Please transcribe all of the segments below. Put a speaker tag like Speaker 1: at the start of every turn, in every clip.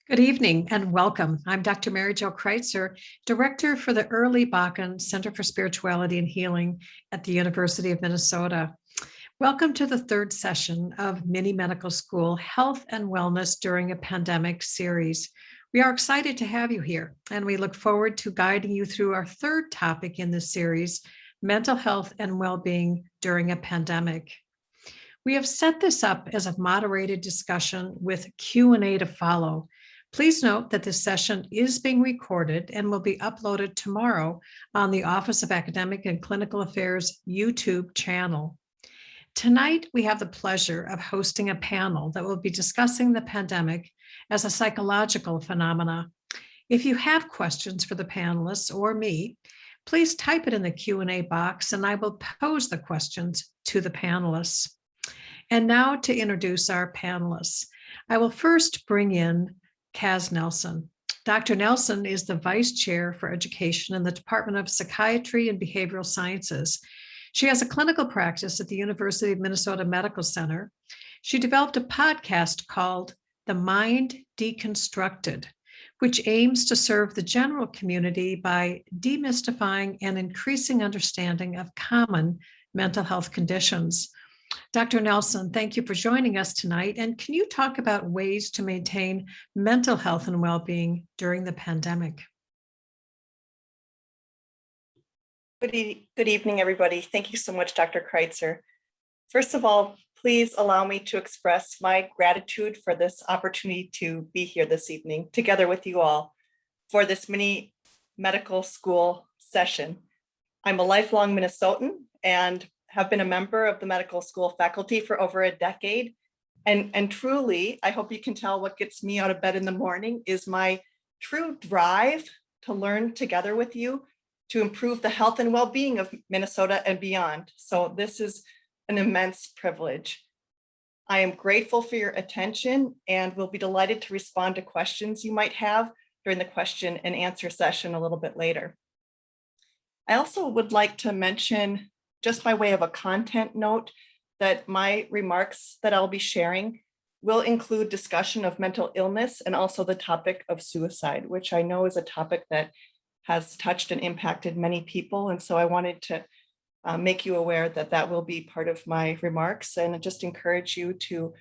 Speaker 1: Good evening and welcome. I'm Dr. Mary Jo Kreitzer, Director for the Early Bakken Center for Spirituality and Healing at the University of Minnesota. Welcome to the third session of Mini Medical School Health and Wellness During a Pandemic series. We are excited to have you here, and we look forward to guiding you through our third topic in this series, mental health and well-being during a pandemic. We have set this up as a moderated discussion with Q&A to follow. Please note that this session is being recorded and will be uploaded tomorrow on the Office of Academic and Clinical Affairs YouTube channel. Tonight, we have the pleasure of hosting a panel that will be discussing the pandemic as a psychological phenomena. If you have questions for the panelists or me, please type it in the Q&A box and I will pose the questions to the panelists. And now to introduce our panelists. I will first bring in Kaz Nelson. Dr. Nelson is the Vice Chair for Education in the Department of Psychiatry and Behavioral Sciences. She has a clinical practice at the University of Minnesota Medical Center. She developed a podcast called The Mind Deconstructed, which aims to serve the general community by demystifying and increasing understanding of common mental health conditions. Dr. Nelson, thank you for joining us tonight. And can you talk about ways to maintain mental health and well-being during the pandemic?
Speaker 2: Good evening, everybody. Thank you so much, Dr. Kreitzer. First of all, please allow me to express my gratitude for this opportunity to be here this evening, together with you all, for this mini medical school session. I'm a lifelong Minnesotan and have been a member of the medical school faculty for over a decade. And truly, I hope you can tell what gets me out of bed in the morning is my true drive to learn together with you to improve the health and well-being of Minnesota and beyond. So this is an immense privilege. I am grateful for your attention and will be delighted to respond to questions you might have during the question and answer session a little bit later. I also would like to mention, just by way of a content note, that my remarks that I'll be sharing will include discussion of mental illness and also the topic of suicide, which I know is a topic that has touched and impacted many people. And so I wanted to make you aware that that will be part of my remarks, and I just encourage you to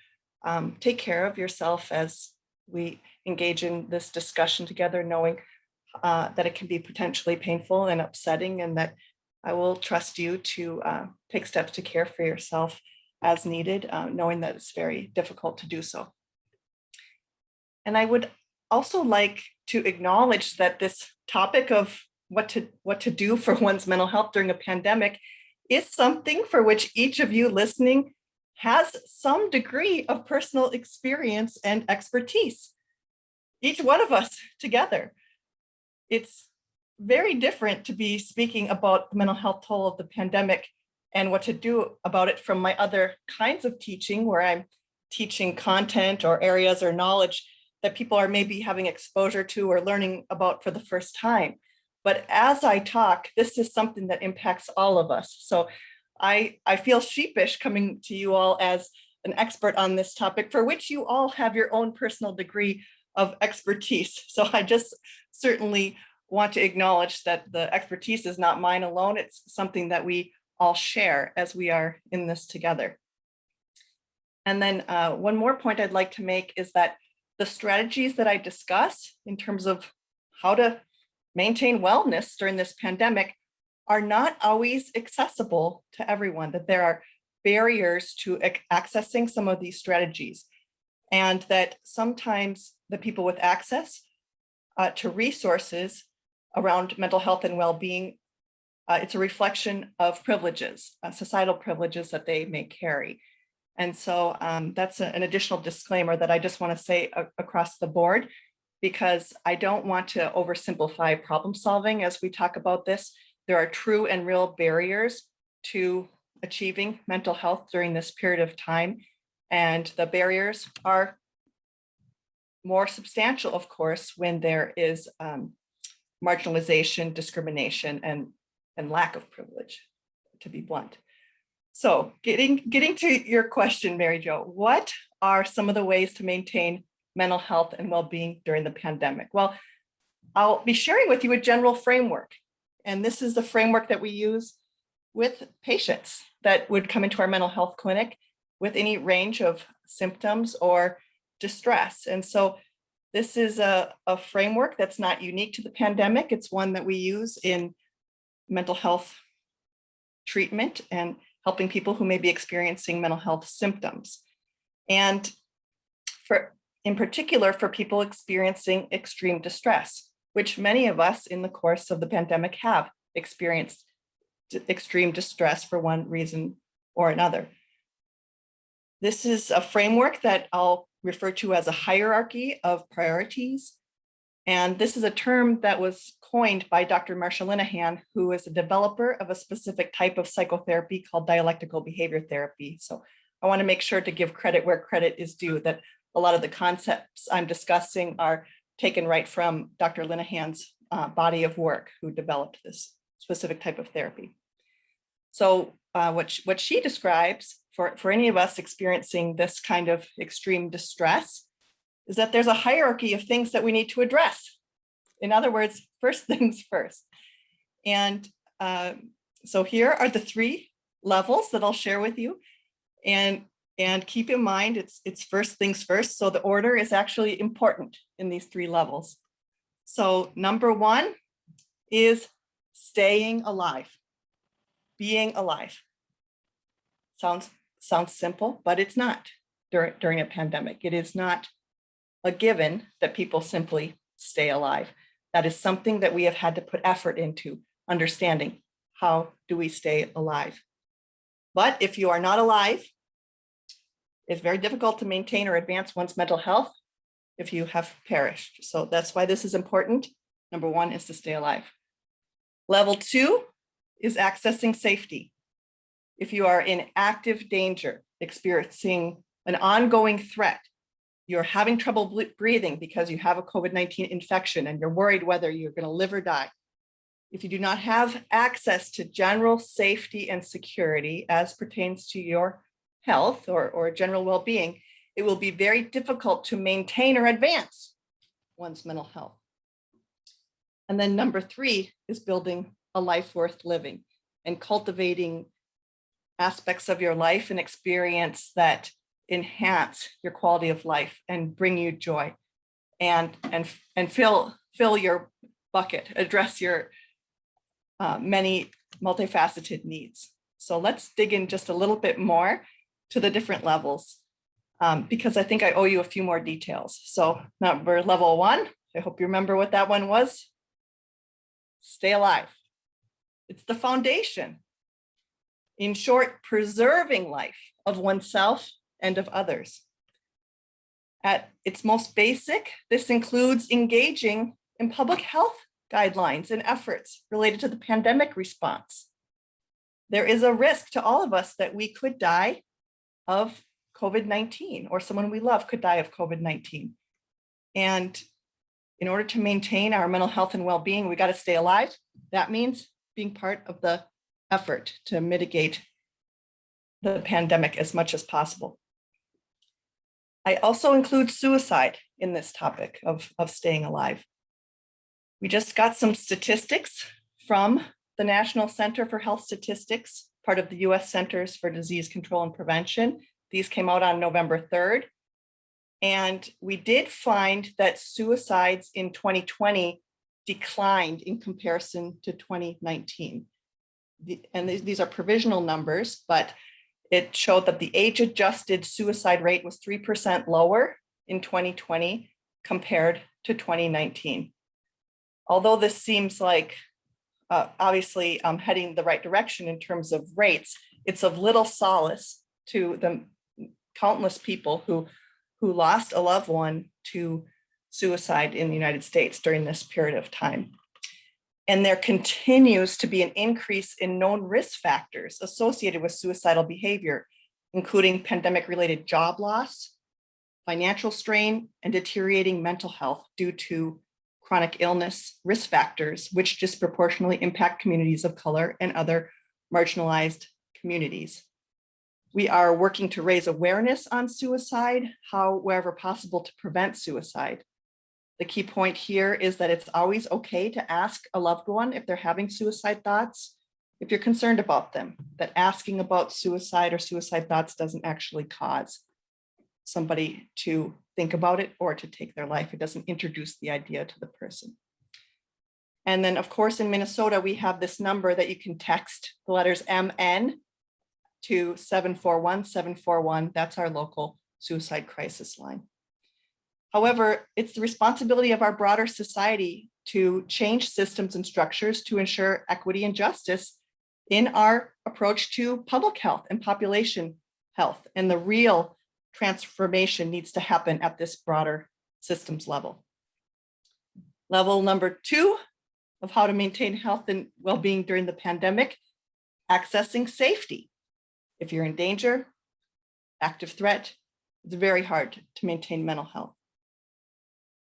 Speaker 2: take care of yourself as we engage in this discussion together, knowing that it can be potentially painful and upsetting, and that I will trust you to take steps to care for yourself as needed, knowing that it's very difficult to do so. And I would also like to acknowledge that this topic of what to do for one's mental health during a pandemic is something for which each of you listening has some degree of personal experience and expertise. Each one of us together. It's very different to be speaking about the mental health toll of the pandemic and what to do about it from my other kinds of teaching, where I'm teaching content or areas or knowledge that people are maybe having exposure to or learning about for the first time. But as I talk, this is something that impacts all of us. So I feel sheepish coming to you all as an expert on this topic, for which you all have your own personal degree of expertise. So I just certainly want to acknowledge that the expertise is not mine alone. It's something that we all share as we are in this together. And then one more point I'd like to make is that the strategies that I discuss in terms of how to maintain wellness during this pandemic are not always accessible to everyone, that there are barriers to accessing some of these strategies, and that sometimes the people with access to resources around mental health and well-being, it's a reflection of privileges, societal privileges that they may carry. And so that's an additional disclaimer that I just want to say across the board, because I don't want to oversimplify problem solving as we talk about this. There are true and real barriers to achieving mental health during this period of time. And the barriers are more substantial, of course, when there is marginalization, discrimination, and lack of privilege, to be blunt. So getting to your question, Mary Jo, what are some of the ways to maintain mental health and well-being during the pandemic? Well, I'll be sharing with you a general framework. And this is the framework that we use with patients that would come into our mental health clinic with any range of symptoms or distress. And so this is a framework that's not unique to the pandemic. It's one that we use in mental health treatment and helping people who may be experiencing mental health symptoms. And in particular, for people experiencing extreme distress, which many of us in the course of the pandemic have experienced extreme distress for one reason or another. This is a framework that I'll refer to as a hierarchy of priorities. And this is a term that was coined by Dr. Marsha Linehan, who is a developer of a specific type of psychotherapy called dialectical behavior therapy. So I want to make sure to give credit where credit is due, that a lot of the concepts I'm discussing are taken right from Dr. Linehan's body of work, who developed this specific type of therapy. So what she describes for any of us experiencing this kind of extreme distress is that there's a hierarchy of things that we need to address. In other words, first things first. And so here are the 3 levels that I'll share with you. And keep in mind, it's first things first. So the order is actually important in these 3 levels. So number 1 is staying alive, being alive. Sounds simple, but it's not during a pandemic. It is not a given that people simply stay alive. That is something that we have had to put effort into understanding. How do we stay alive? But if you are not alive, it's very difficult to maintain or advance one's mental health if you have perished. So that's why this is important. Number 1 is to stay alive. Level 2 is accessing safety. If you are in active danger, experiencing an ongoing threat, you're having trouble breathing because you have a COVID-19 infection and you're worried whether you're going to live or die. If you do not have access to general safety and security as pertains to your health or general well-being, it will be very difficult to maintain or advance one's mental health. And then number 3 is building a life worth living and cultivating aspects of your life and experience that enhance your quality of life and bring you joy and fill your bucket, address your many multifaceted needs. So let's dig in just a little bit more to the different levels because I think I owe you a few more details. So level 1, I hope you remember what that one was. Stay alive. It's the foundation. In short, preserving life of oneself and of others. At its most basic, this includes engaging in public health guidelines and efforts related to the pandemic response. There is a risk to all of us that we could die of COVID-19 or someone we love could die of COVID-19. And in order to maintain our mental health and well-being, we got to stay alive. That means being part of the effort to mitigate the pandemic as much as possible. I also include suicide in this topic of staying alive. We just got some statistics from the National Center for Health Statistics, part of the US Centers for Disease Control and Prevention. These came out on November 3rd. And we did find that suicides in 2020 declined in comparison to 2019. And these are provisional numbers, but it showed that the age-adjusted suicide rate was 3% lower in 2020 compared to 2019. Although this seems like obviously heading the right direction in terms of rates, it's of little solace to the countless people who lost a loved one to suicide in the United States during this period of time. And there continues to be an increase in known risk factors associated with suicidal behavior, including pandemic-related job loss, financial strain, and deteriorating mental health due to chronic illness risk factors, which disproportionately impact communities of color and other marginalized communities. We are working to raise awareness on suicide, however possible to prevent suicide. The key point here is that it's always okay to ask a loved one if they're having suicide thoughts, if you're concerned about them, that asking about suicide or suicide thoughts doesn't actually cause somebody to think about it or to take their life. It doesn't introduce the idea to the person. And then, of course, in Minnesota, we have this number that you can text the letters MN to 741-741. That's our local suicide crisis line. However, it's the responsibility of our broader society to change systems and structures to ensure equity and justice in our approach to public health and population health. And the real transformation needs to happen at this broader systems level. Level number 2 of how to maintain health and well-being during the pandemic, accessing safety. If you're in danger, active threat, it's very hard to maintain mental health.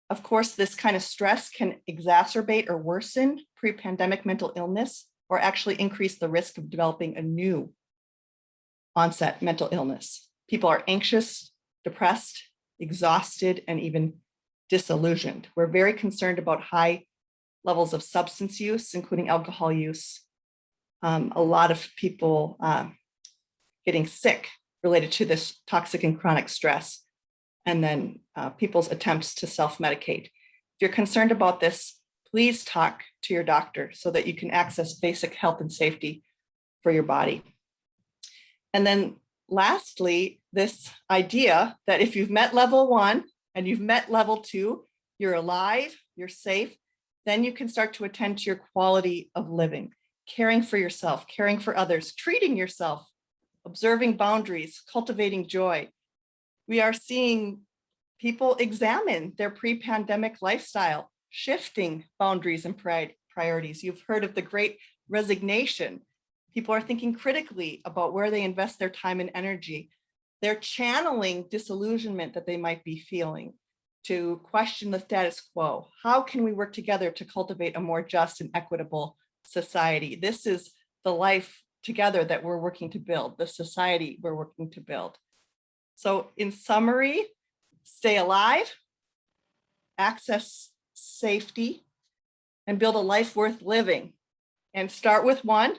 Speaker 2: Of course, this kind of stress can exacerbate or worsen pre-pandemic mental illness or actually increase the risk of developing a new onset mental illness. People are anxious, depressed, exhausted, and even disillusioned. We're very concerned about high levels of substance use, including alcohol use. A lot of people getting sick related to this toxic and chronic stress, and then people's attempts to self-medicate. If you're concerned about this, please talk to your doctor so that you can access basic health and safety for your body. And then lastly, this idea that if you've met level 1 and you've met level 2, you're alive, you're safe, then you can start to attend to your quality of living, caring for yourself, caring for others, treating yourself, observing boundaries, cultivating joy. We are seeing people examine their pre-pandemic lifestyle, shifting boundaries and priorities. You've heard of the Great Resignation. People are thinking critically about where they invest their time and energy. They're channeling disillusionment that they might be feeling to question the status quo. How can we work together to cultivate a more just and equitable society? This is the life together that we're working to build, the society we're working to build. So in summary, stay alive, access safety, and build a life worth living. And start with 1,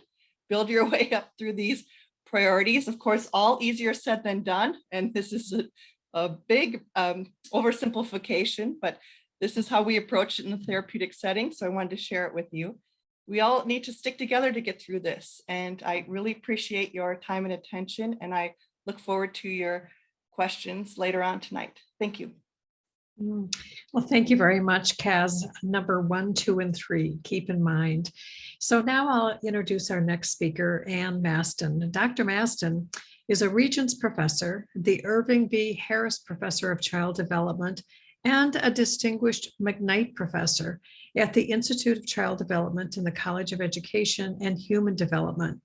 Speaker 2: build your way up through these priorities. Of course, all easier said than done. And this is a big oversimplification, but this is how we approach it in the therapeutic setting. So I wanted to share it with you. We all need to stick together to get through this. And I really appreciate your time and attention. And I look forward to your questions later on tonight. Thank you.
Speaker 1: Well, thank you very much, Kaz. Number 1, 2, and 3, keep in mind. So now I'll introduce our next speaker, Ann Mastin. Dr. Mastin is a Regents professor, the Irving B. Harris Professor of Child Development, and a distinguished McKnight Professor at the Institute of Child Development in the College of Education and Human Development.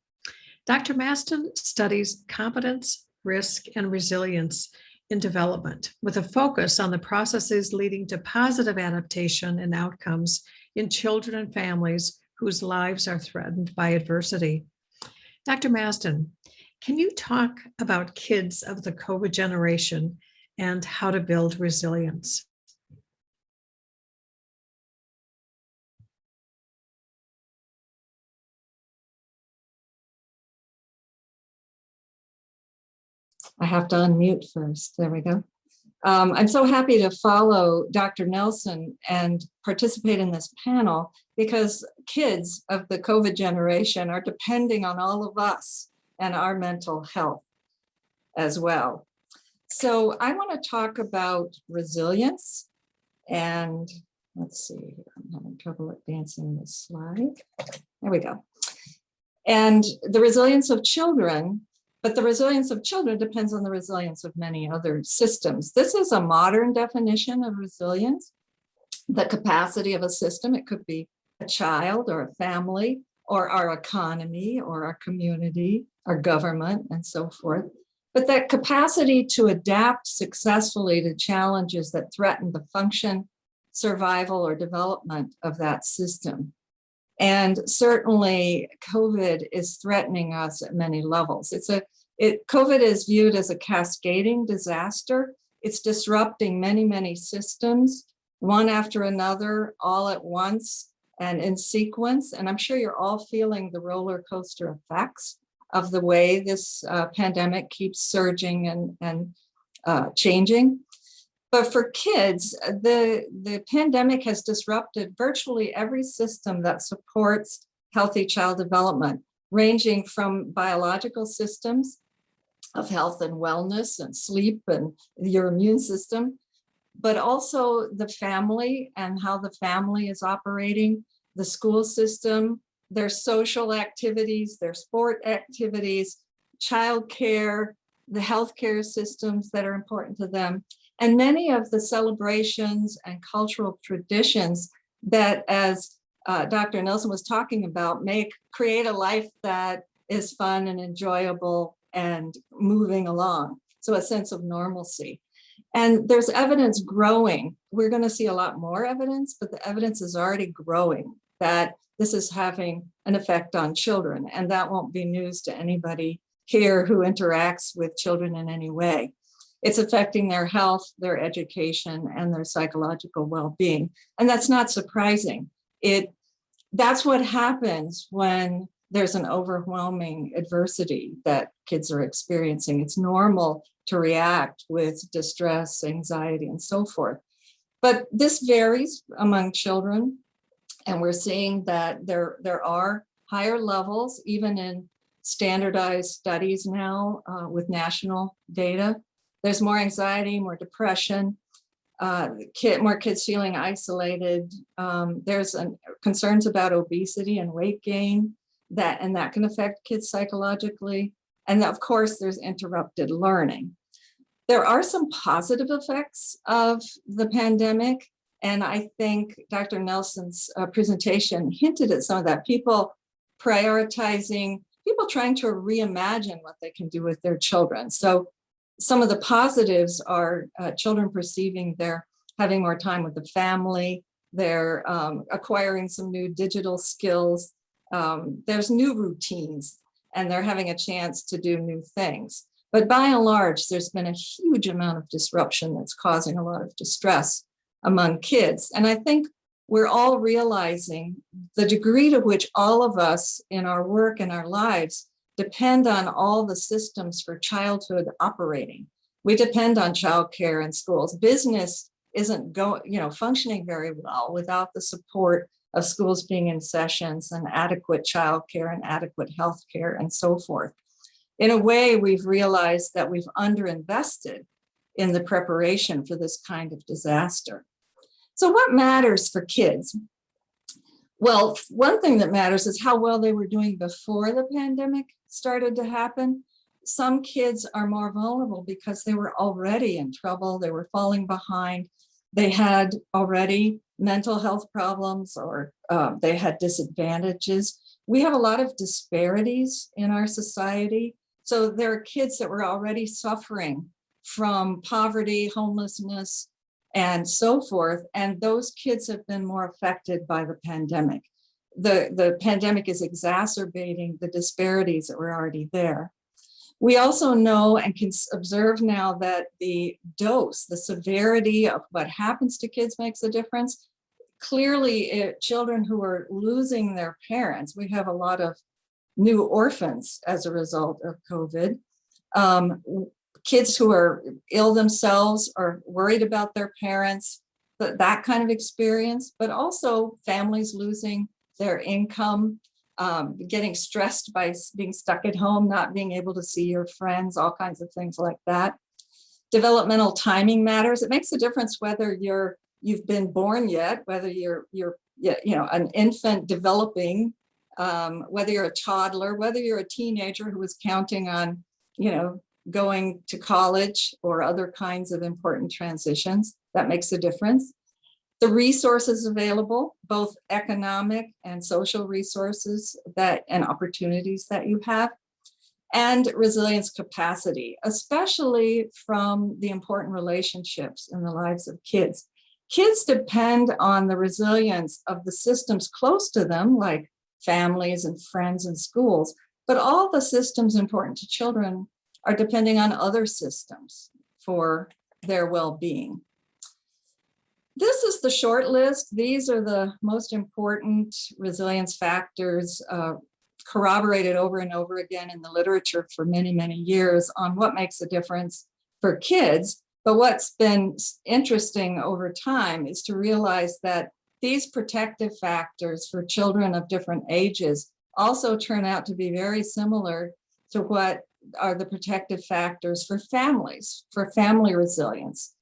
Speaker 1: Dr. Mastin studies competence, risk, and resilience in development with a focus on the processes leading to positive adaptation and outcomes in children and families whose lives are threatened by adversity. Dr. Mastin, can you talk about kids of the COVID generation and how to build resilience?
Speaker 3: I have to unmute first. There we go. I'm so happy to follow Dr. Nelson and participate in this panel because kids of the COVID generation are depending on all of us and our mental health as well. So I want to talk about resilience, and let's see, I'm having trouble advancing this slide. There we go. And the resilience of children. But the resilience of children depends on the resilience of many other systems. This is a modern definition of resilience, the capacity of a system. It could be a child or a family or our economy or our community, our government, and so forth. But that capacity to adapt successfully to challenges that threaten the function, survival, or development of that system. And certainly COVID is threatening us at many levels. It's a COVID is viewed as a cascading disaster. It's disrupting many, many systems, one after another, all at once and in sequence. And I'm sure you're all feeling the roller coaster effects of the way this pandemic keeps surging and changing. But for kids, the pandemic has disrupted virtually every system that supports healthy child development, ranging from biological systems of health and wellness and sleep and your immune system, but also the family and how the family is operating, the school system, their social activities, their sport activities, childcare, the healthcare systems that are important to them, and many of the celebrations and cultural traditions that, as Dr. Nelson was talking about, create a life that is fun and enjoyable and moving along. So a sense of normalcy. And there's evidence growing. We're going to see a lot more evidence, but the evidence is already growing that this is having an effect on children. And that won't be news to anybody here who interacts with children in any way. It's affecting their health, their education, and their psychological well-being. And that's not surprising. That's what happens when there's an overwhelming adversity that kids are experiencing. It's normal to react with distress, anxiety, and so forth. But this varies among children. And we're seeing that there are higher levels, even in standardized studies now with national data. There's more anxiety, more depression, more kids feeling isolated. There's concerns about obesity and weight gain, that can affect kids psychologically. And of course, there's interrupted learning. There are some positive effects of the pandemic. And I think Dr. Nelson's presentation hinted at some of that. People trying to reimagine what they can do with their children. So some of the positives are children perceiving they're having more time with the family, they're acquiring some new digital skills, there's new routines, and they're having a chance to do new things. But by and large, there's been a huge amount of disruption that's causing a lot of distress among kids. And I think we're all realizing the degree to which all of us in our work and our lives depend on all the systems for childhood operating. We depend on childcare and schools. Business isn't functioning very well without the support of schools being in sessions and adequate childcare and adequate healthcare and so forth. In a way, we've realized that we've underinvested in the preparation for this kind of disaster. So what matters for kids? Well, one thing that matters is how well they were doing before the pandemic started to happen. Some kids are more vulnerable because they were already in trouble, they were falling behind, they had already mental health problems, or they had disadvantages. We have a lot of disparities in our society. So there are kids that were already suffering from poverty, homelessness, and so forth. And those kids have been more affected by the pandemic. The pandemic is exacerbating the disparities that were already there. We also know and can observe now that the dose, the severity of what happens to kids makes a difference. Clearly, children who are losing their parents, we have a lot of new orphans as a result of COVID. Kids who are ill themselves or worried about their parents, that kind of experience, but also families losing their income, getting stressed by being stuck at home, not being able to see your friends, all kinds of things like that. Developmental timing matters. It makes a difference whether you've been born yet, whether you're an infant developing, whether you're a toddler, whether you're a teenager who is counting on, going to college or other kinds of important transitions. That makes a difference. The resources available, both economic and social resources and opportunities that you have, and resilience capacity, especially from the important relationships in the lives of kids. Kids depend on the resilience of the systems close to them, like families and friends and schools, but all the systems important to children are depending on other systems for their well-being. This is the short list. These are the most important resilience factors corroborated over and over again in the literature for many, many years on what makes a difference for kids. But what's been interesting over time is to realize that these protective factors for children of different ages also turn out to be very similar to what are the protective factors for families, for family resilience,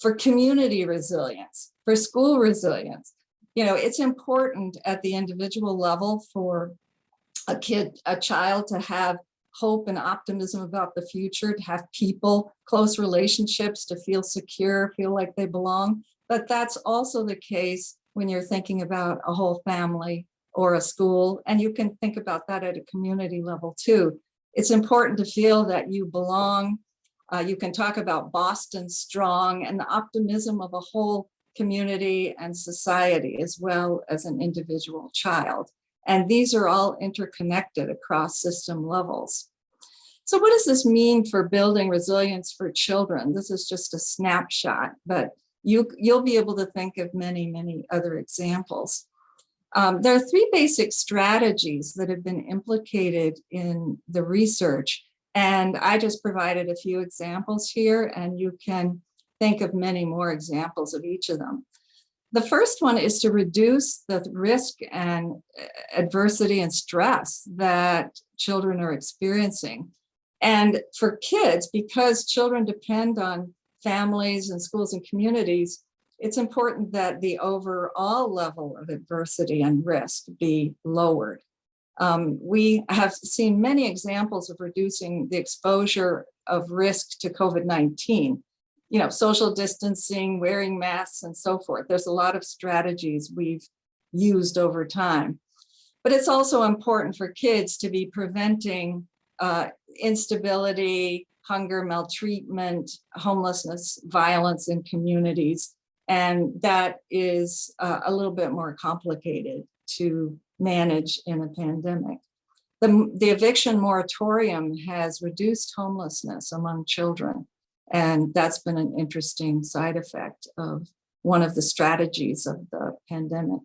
Speaker 3: for community resilience, for school resilience. It's important at the individual level for a child to have hope and optimism about the future, to have people, close relationships, to feel secure, feel like they belong. But that's also the case when you're thinking about a whole family or a school, and you can think about that at a community level too. It's important to feel that you belong. You can talk about Boston strong and the optimism of a whole community and society, as well as an individual child. And these are all interconnected across system levels. So what does this mean for building resilience for children? This is just a snapshot, but you'll be able to think of many, many other examples. There are three basic strategies that have been implicated in the research, and I just provided a few examples here, and you can think of many more examples of each of them. The first one is to reduce the risk and adversity and stress that children are experiencing. And for kids, because children depend on families and schools and communities, it's important that the overall level of adversity and risk be lowered. We have seen many examples of reducing the exposure of risk to COVID-19, social distancing, wearing masks, and so forth. There's a lot of strategies we've used over time. But it's also important for kids to be preventing instability, hunger, maltreatment, homelessness, violence in communities. And that is a little bit more complicated to manage in a pandemic. The eviction moratorium has reduced homelessness among children. And that's been an interesting side effect of one of the strategies of the pandemic.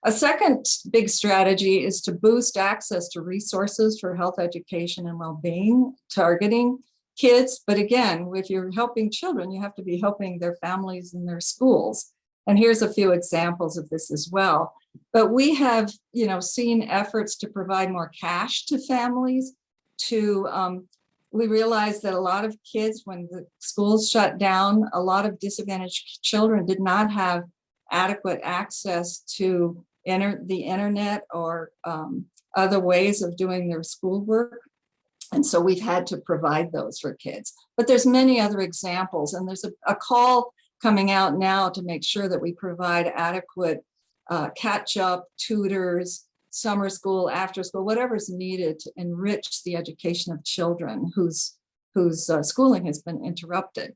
Speaker 3: A second big strategy is to boost access to resources for health education and well-being, targeting kids. But again, if you're helping children, you have to be helping their families and their schools. And here's a few examples of this as well. But we have, seen efforts to provide more cash to families. We realized that a lot of kids, when the schools shut down, a lot of disadvantaged children did not have adequate access to the internet or other ways of doing their schoolwork. And so we've had to provide those for kids. But there's many other examples, and there's a call coming out now to make sure that we provide adequate catch-up, tutors, summer school, after school, whatever's needed to enrich the education of children whose schooling has been interrupted.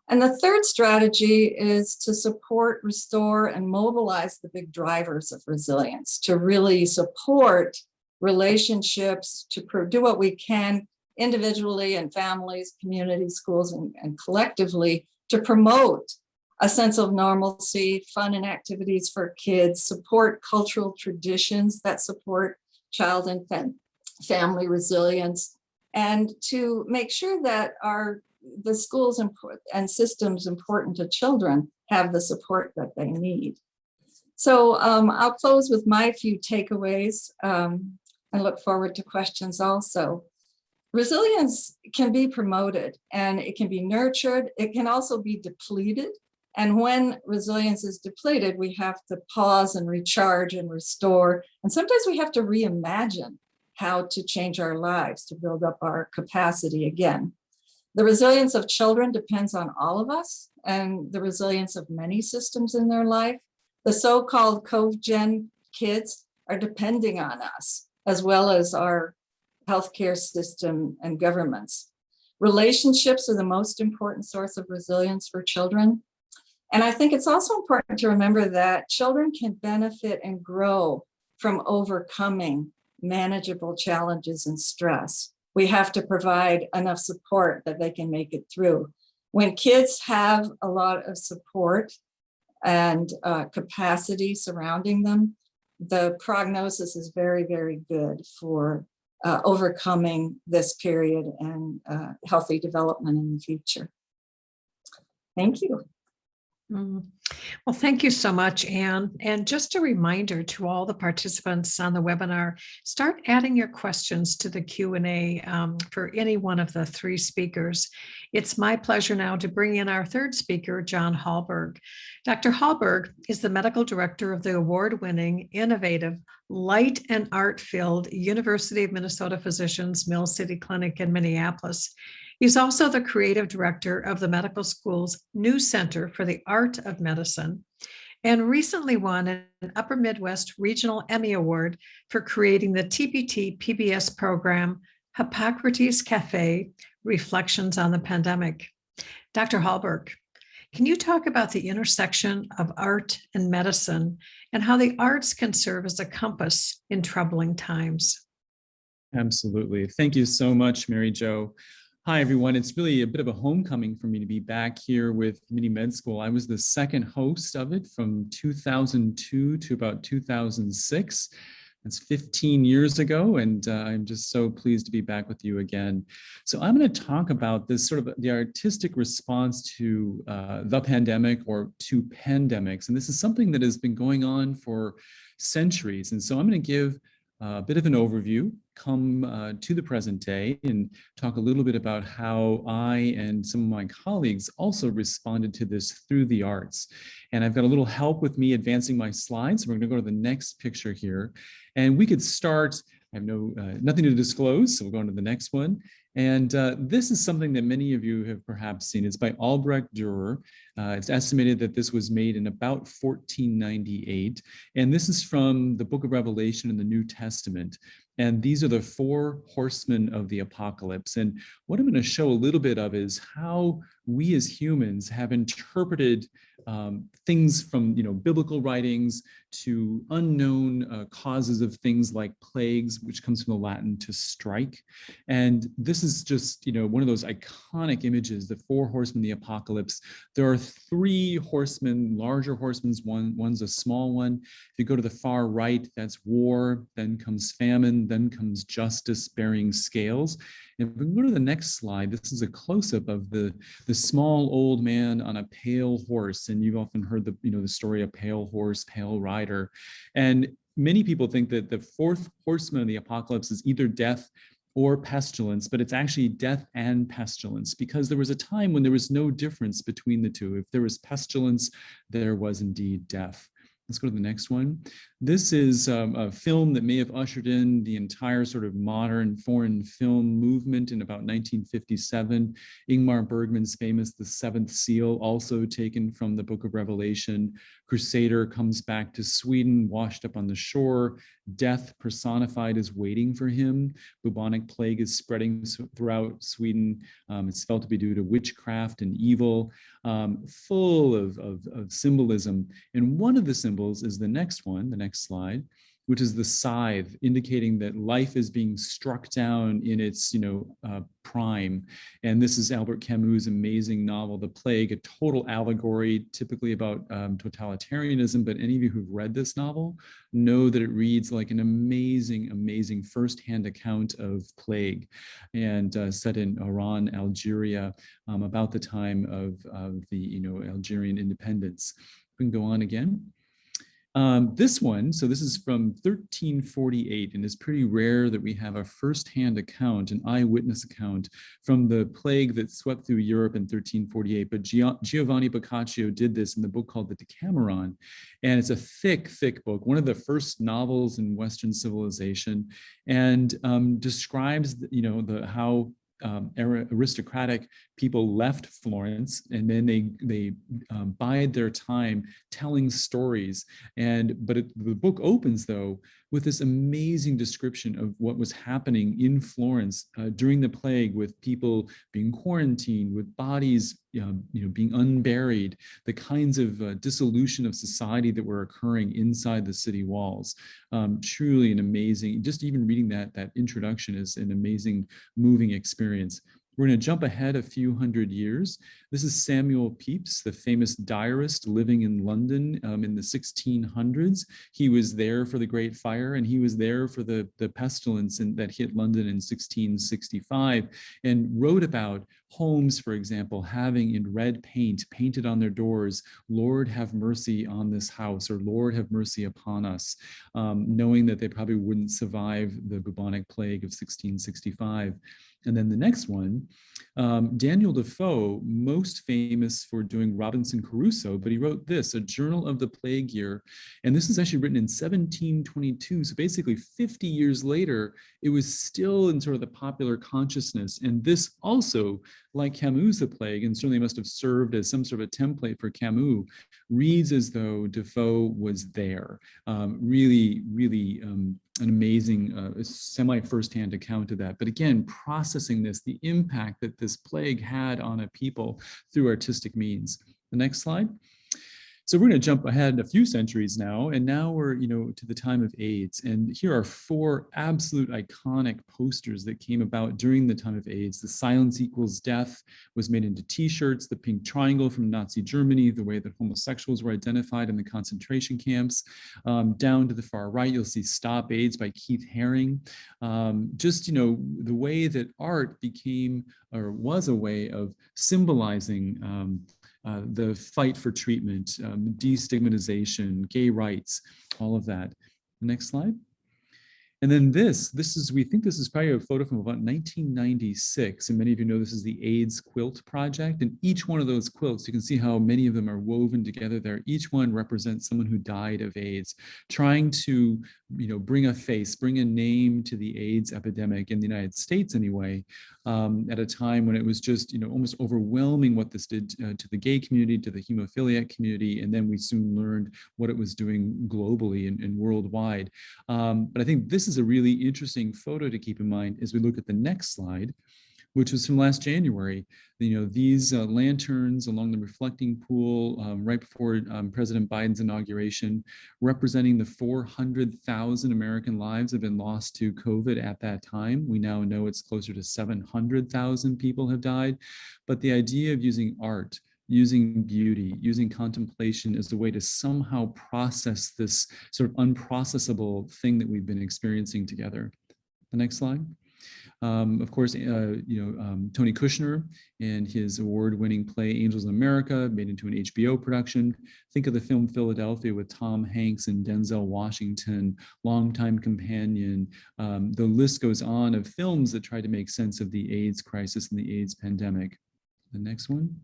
Speaker 3: And the third strategy is to support, restore, and mobilize the big drivers of resilience, to really support relationships, to do what we can individually and families, communities, schools, and collectively to promote a sense of normalcy, fun and activities for kids, support cultural traditions that support child and family resilience, and to make sure that the schools and systems important to children have the support that they need. So I'll close with my few takeaways. I look forward to questions also. Resilience can be promoted and it can be nurtured. It can also be depleted. And when resilience is depleted, we have to pause and recharge and restore. And sometimes we have to reimagine how to change our lives to build up our capacity again. The resilience of children depends on all of us and the resilience of many systems in their life. The so-called COVID-gen kids are depending on us, as well as our healthcare system and governments. Relationships are the most important source of resilience for children. And I think it's also important to remember that children can benefit and grow from overcoming manageable challenges and stress we have to provide enough support that they can make it through. When kids have a lot of support and capacity surrounding them, the prognosis is very, very good for overcoming this period and healthy development in the future. Thank you.
Speaker 1: Well, thank you so much, Anne. And just a reminder to all the participants on the webinar, start adding your questions to the Q&A for any one of the three speakers. It's my pleasure now to bring in our third speaker, Jon Hallberg. Dr. Hallberg is the medical director of the award-winning, innovative, light and art-filled University of Minnesota Physicians Mill City Clinic in Minneapolis. He's also the creative director of the medical school's new Center for the Art of Medicine, and recently won an Upper Midwest Regional Emmy Award for creating the TPT PBS program, Hippocrates Cafe, Reflections on the Pandemic. Dr. Hallberg, can you talk about the intersection of art and medicine and how the arts can serve as a compass in troubling times?
Speaker 4: Absolutely. Thank you so much, Mary Jo. Hi, everyone. It's really a bit of a homecoming for me to be back here with Mini Med School. I was the second host of it from 2002 to about 2006. That's 15 years ago, and I'm just so pleased to be back with you again. So I'm going to talk about this sort of the artistic response to the pandemic or to pandemics. And this is something that has been going on for centuries. And so I'm going to give a bit of an overview, come to the present day, and talk a little bit about how I and some of my colleagues also responded to this through the arts. And I've got a little help with me advancing my slides. We're going to go to the next picture here. And we could start, I have nothing to disclose, so we'll go on to the next one. And this is something that many of you have perhaps seen. It's by Albrecht Dürer. It's estimated that this was made in about 1498. And this is from the Book of Revelation in the New Testament. And these are the four horsemen of the apocalypse. And what I'm going to show a little bit of is how we as humans have interpreted things from biblical writings to unknown causes of things like plagues, which comes from the Latin to strike. And this is just one of those iconic images, the four horsemen of the apocalypse. There are three horsemen, larger horsemen, one's a small one. If you go to the far right, that's war, then comes famine, then comes justice bearing scales. If we go to the next slide, this is a close-up of the small old man on a pale horse. And you've often heard the story of pale horse, pale rider. And many people think that the fourth horseman of the apocalypse is either death or pestilence, but it's actually death and pestilence, because there was a time when there was no difference between the two. If there was pestilence, there was indeed death. Let's go to the next one. This is a film that may have ushered in the entire sort of modern foreign film movement in about 1957. Ingmar Bergman's famous The Seventh Seal, also taken from the Book of Revelation. Crusader comes back to Sweden, washed up on the shore. Death personified is waiting for him. Bubonic plague is spreading throughout Sweden. It's felt to be due to witchcraft and evil, full of symbolism. And one of the symbols is the next one, the next slide, which is the scythe, indicating that life is being struck down in its prime. And this is Albert Camus' amazing novel, The Plague, a total allegory, typically about totalitarianism. But any of you who've read this novel know that it reads like an amazing, amazing firsthand account of plague, and set in Oran, Algeria, about the time of the Algerian independence. We can go on again. This one, so this is from 1348, and it's pretty rare that we have a firsthand account, an eyewitness account from the plague that swept through Europe in 1348. But Giovanni Boccaccio did this in the book called the Decameron, and it's a thick, thick book, one of the first novels in Western civilization, and describes how aristocratic people left Florence, and then they bide their time telling stories. But the book opens though with this amazing description of what was happening in Florence during the plague, with people being quarantined, with bodies being unburied, the kinds of dissolution of society that were occurring inside the city walls. Truly an amazing, just even reading that introduction is an amazing, moving experience. We're going to jump ahead a few hundred years. This is Samuel Pepys, the famous diarist living in London in the 1600s. He was there for the Great Fire, and he was there for the pestilence that hit London in 1665, and wrote about homes, for example, having in red paint painted on their doors, "Lord, have mercy on this house," or "Lord, have mercy upon us," knowing that they probably wouldn't survive the bubonic plague of 1665. And then the next one, Daniel Defoe, most famous for doing Robinson Crusoe, but he wrote this, A Journal of the Plague Year. And this is actually written in 1722. So basically 50 years later, it was still in sort of the popular consciousness. And this also, like Camus' The Plague, and certainly must have served as some sort of a template for Camus, reads as though Defoe was there. Really, an amazing semi-firsthand account of that. But again, processing this, the impact that this plague had on a people through artistic means. The next slide. So we're going to jump ahead a few centuries now, and now we're, to the time of AIDS. And here are 4 absolute iconic posters that came about during the time of AIDS. The Silence Equals Death was made into T-shirts, the pink triangle from Nazi Germany, the way that homosexuals were identified in the concentration camps. Down to the far right, you'll see Stop AIDS by Keith Haring. The way that art became, or was a way of symbolizing the fight for treatment, destigmatization, gay rights, all of that. Next slide. And then we think this is probably a photo from about 1996. And many of you know this is the AIDS Quilt project. And each one of those quilts, you can see how many of them are woven together there. Each one represents someone who died of AIDS, trying to, bring a name to the AIDS epidemic in the United States anyway, at a time when it was just, almost overwhelming what this did to the gay community, to the hemophiliac community. And then we soon learned what it was doing globally and worldwide. But I think this is a really interesting photo to keep in mind as we look at the next slide, which was from last January. These lanterns along the reflecting pool right before President Biden's inauguration, representing the 400,000 American lives have been lost to COVID at that time. We now know it's closer to 700,000 people have died. But the idea of using art, using beauty, using contemplation as a way to somehow process this sort of unprocessable thing that we've been experiencing together. The next slide. Of course, Tony Kushner and his award-winning play Angels in America, made into an HBO production. Think of the film Philadelphia with Tom Hanks and Denzel Washington, longtime companion. The list goes on of films that try to make sense of the AIDS crisis and the AIDS pandemic. The next one.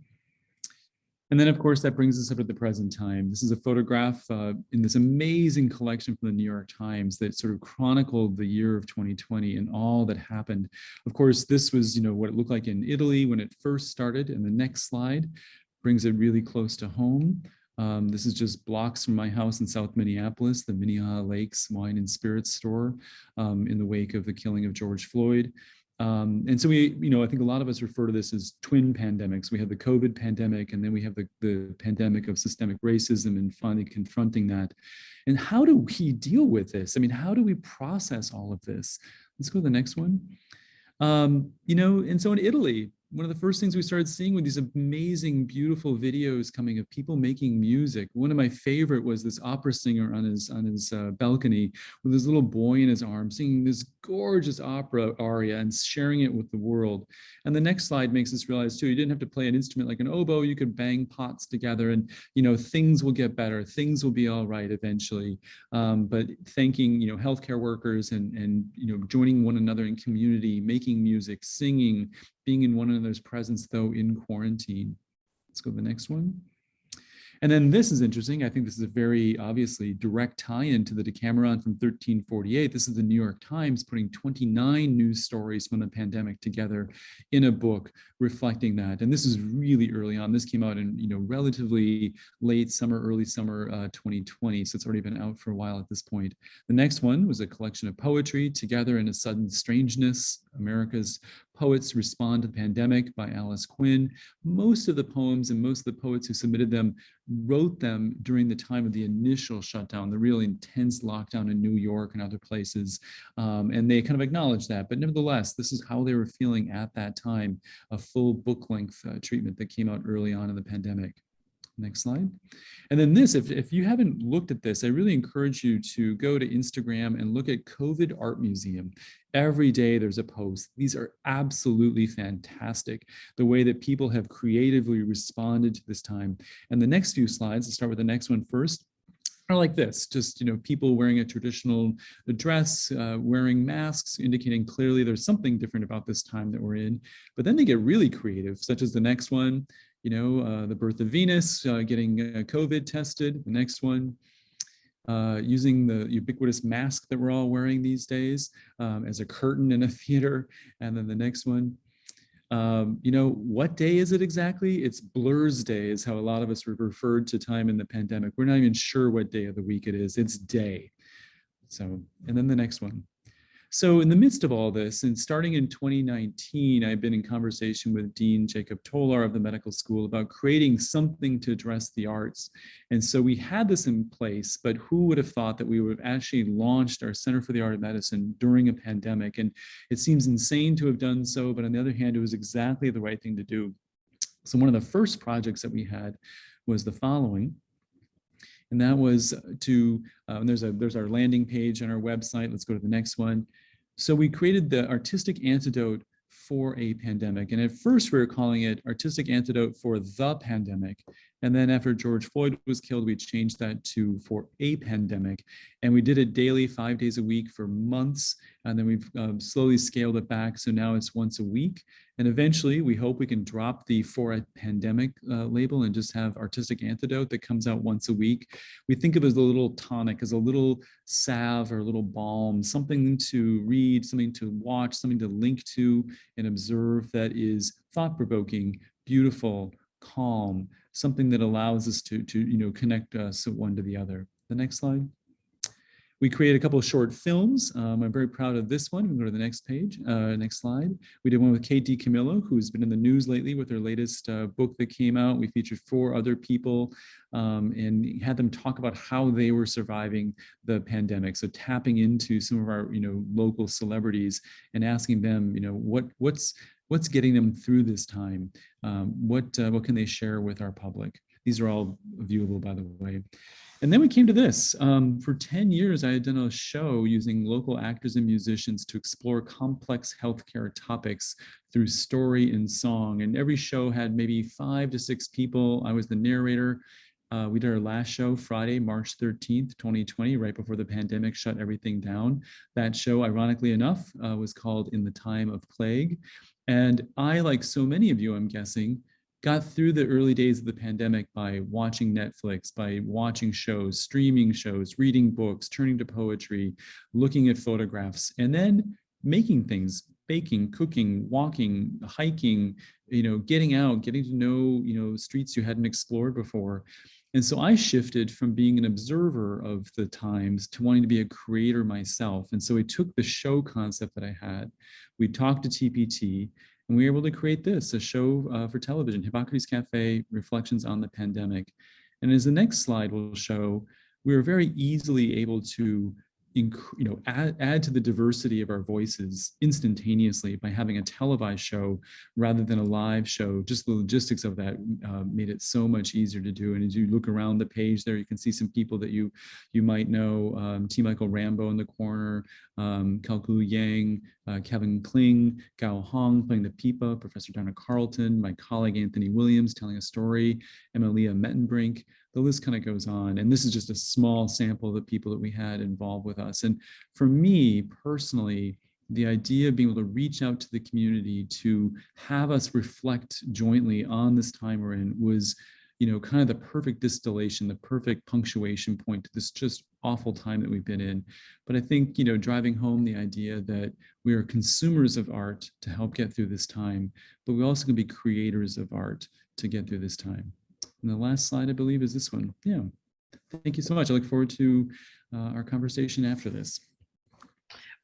Speaker 4: And then, of course, that brings us up to the present time. This is a photograph in this amazing collection from the New York Times that sort of chronicled the year of 2020 and all that happened. Of course, this was, what it looked like in Italy when it first started. And the next slide brings it really close to home. This is just blocks from my house in South Minneapolis, the Minnehaha Lakes Wine and Spirits store, in the wake of the killing of George Floyd. And so I think a lot of us refer to this as twin pandemics. We have the COVID pandemic, and then we have the pandemic of systemic racism, and finally confronting that. And how do we deal with this? I mean, how do we process all of this? Let's go to the next one. And so in Italy, one of the first things we started seeing were these amazing, beautiful videos coming of people making music. One of my favorite was this opera singer on his balcony with this little boy in his arms singing this gorgeous opera aria and sharing it with the world. And the next slide makes us realize too, you didn't have to play an instrument like an oboe. You could bang pots together, and things will get better. Things will be all right eventually. But thanking healthcare workers and joining one another in community, making music, singing, being in one another's presence, though in quarantine. Let's go to the next one. And then this is interesting. I think this is a very obviously direct tie-in to the Decameron from 1348. This is the New York Times putting 29 news stories from the pandemic together in a book reflecting that. And this is really early on. This came out in relatively late summer, early summer 2020. So it's already been out for a while at this point. The next one was a collection of poetry, Together in a Sudden Strangeness, America's Poets Respond to the Pandemic by Alice Quinn. Most of the poems and most of the poets who submitted them wrote them during the time of the initial shutdown, the really intense lockdown in New York and other places. And they kind of acknowledged that, but nevertheless, this is how they were feeling at that time, a full book-length treatment that came out early on in the pandemic. Next slide. And then this, if you haven't looked at this, I really encourage you to go to Instagram and look at COVID Art Museum. Every day there's a post. These are absolutely fantastic, the way that people have creatively responded to this time. And the next few slides, let's start with the next one first, are like this, just, you know, people wearing a traditional dress, wearing masks, indicating clearly there's something different about this time that we're in. But then they get really creative, such as the next one, you know, the birth of Venus, getting COVID tested. The next one, using the ubiquitous mask that we're all wearing these days as a curtain in a theater. And then the next one, you know, what day is it exactly? It's Blur's Day is how a lot of us referred to time in the pandemic. We're not even sure what day of the week it is. It's day. So, and then the next one. So in the midst of all this, and starting in 2019, I've been in conversation with Dean Jacob Tolar of the medical school about creating something to address the arts. And so we had this in place, but who would have thought that we would have actually launched our Center for the Art of Medicine during a pandemic? And it seems insane to have done so, but on the other hand, it was exactly the right thing to do. So one of the first projects that we had was the following. And that was to, there's our landing page on our website. Let's go to the next one. So we created the Artistic Antidote for a Pandemic. And at first we were calling it Artistic Antidote for the Pandemic. And then after George Floyd was killed, we changed that to For a Pandemic. And we did it daily, 5 days a week for months. And then we've slowly scaled it back. So now it's once a week. And eventually we hope we can drop the For a Pandemic label and just have Artistic Antidote that comes out once a week. We think of it as a little tonic, as a little salve or a little balm, something to read, something to watch, something to link to and observe that is thought-provoking, beautiful, calm, something that allows us to you know, connect us one to the other. The next slide. We created a couple of short films. I'm very proud of this one. We can go to the next page, next slide. We did one with Kate DiCamillo, who's been in the news lately with her latest book that came out. We featured 4 other people and had them talk about how they were surviving the pandemic. So tapping into some of our, you know, local celebrities and asking them, you know, what's getting them through this time? What can they share with our public? These are all viewable, by the way. And then we came to this. For 10 years, I had done a show using local actors and musicians to explore complex healthcare topics through story and song. And every show had maybe 5 to 6 people. I was the narrator. We did our last show Friday, March 13th, 2020, right before the pandemic shut everything down. That show, ironically enough, was called In the Time of Plague. And I, like so many of you, I'm guessing, got through the early days of the pandemic by watching Netflix, by watching shows, streaming shows, reading books, turning to poetry, looking at photographs, and then making things, baking, cooking, walking, hiking, you know, getting out, getting to know, you know, streets you hadn't explored before. And so I shifted from being an observer of the times to wanting to be a creator myself. And so we took the show concept that I had, we talked to TPT, and we were able to create this, a show for television, Hippocrates Cafe, Reflections on the Pandemic. And as the next slide will show, we were very easily able to add to the diversity of our voices instantaneously by having a televised show rather than a live show. Just the logistics of that made it so much easier to do. And as you look around the page there, you can see some people that you might know, T. Michael Rambo in the corner, Kalku Yang, Kevin Kling, Gao Hong playing the pipa, Professor Donna Carlton, my colleague Anthony Williams telling a story, Emilia Mettenbrink. The list kind of goes on. And this is just a small sample of the people that we had involved with us. And for me personally, the idea of being able to reach out to the community to have us reflect jointly on this time we're in was, you know, kind of the perfect distillation, the perfect punctuation point to this just awful time that we've been in. But I think, you know, driving home the idea that we are consumers of art to help get through this time, but we also can be creators of art to get through this time. And the last slide, I believe, is this one. Yeah. Thank you so much. I look forward to our conversation after this.